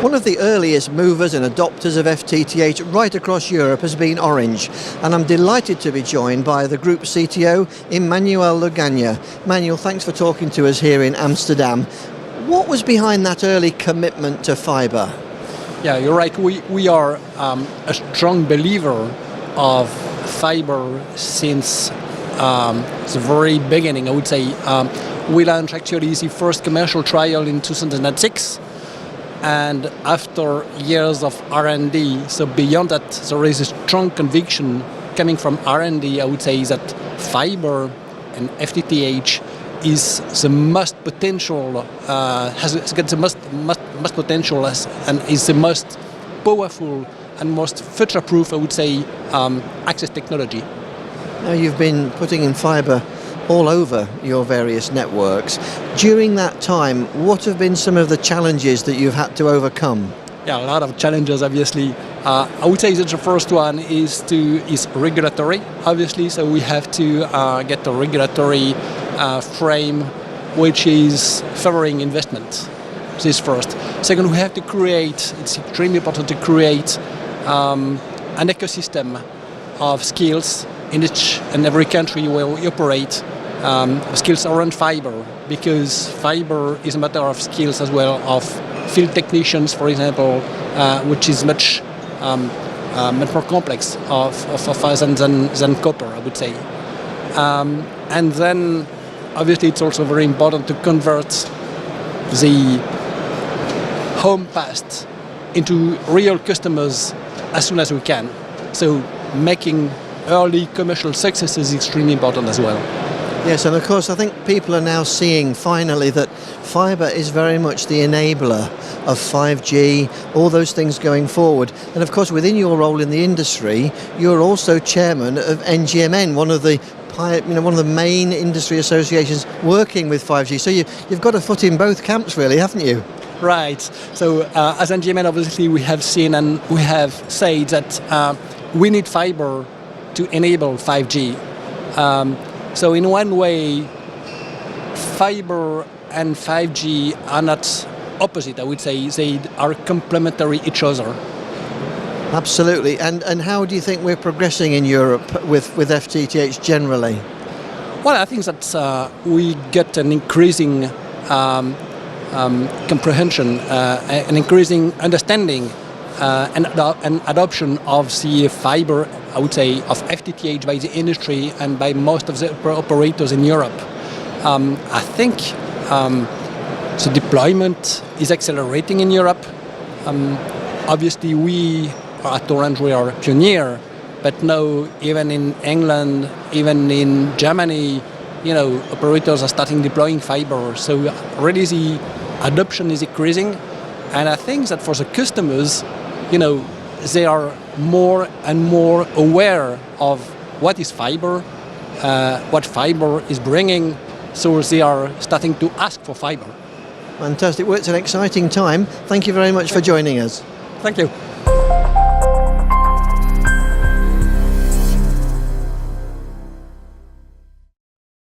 One of the earliest movers and adopters of FTTH right across Europe has been Orange, and I'm delighted to be joined by the group CTO, Emmanuel Lugagne. Emmanuel, thanks for talking to us here in Amsterdam. What was behind that early commitment to fibre? Yeah, you're right. We are a strong believer of fibre since the very beginning, I would say. We launched actually the first commercial trial in 2006. And after years of R&D, so beyond that, there is a strong conviction coming from R&D, I would say, that fiber and FTTH is the most potential, has got the most potential and is the most powerful and most future-proof, I would say, access technology. Now you've been putting in fibre all over your various networks. During that time, what have been some of the challenges that you've had to overcome? Yeah, a lot of challenges, obviously. I would say that the first one is regulatory, obviously. So we have to get a regulatory frame which is favoring investment. This first. Second, we have to create, it's extremely important to create an ecosystem of skills in each and every country where we operate. Skills around fiber, because fiber is a matter of skills as well, of field technicians, for example, which is much more complex than copper, I would say. And then, obviously, it's also very important to convert the home passed into real customers as soon as we can. So making early commercial success is extremely important as well. Yes, and of course I think people are now seeing finally that fibre is very much the enabler of 5G, all those things going forward. And of course within your role in the industry, you're also chairman of NGMN, one of the main industry associations working with 5G. So you've got a foot in both camps really, haven't you? Right. So as NGMN, obviously we have seen and we have said that we need fibre to enable 5G. So in one way, fiber and 5G are not opposite, I would say. They are complementary each other. Absolutely. And how do you think we're progressing in Europe with FTTH generally? Well, I think that we get an increasing comprehension, an increasing understanding and adoption of the fiber, I would say, of FTTH by the industry and by most of the operators in Europe. I think the deployment is accelerating in Europe. Obviously, we at Orange, we are a pioneer, but now even in England, even in Germany, operators are starting deploying fiber. So really the adoption is increasing. And I think that for the customers, they are more and more aware of what is fiber, what fiber is bringing, so they are starting to ask for fiber. Fantastic. Well, it's an exciting time. Thank you very much for joining us. Thank you.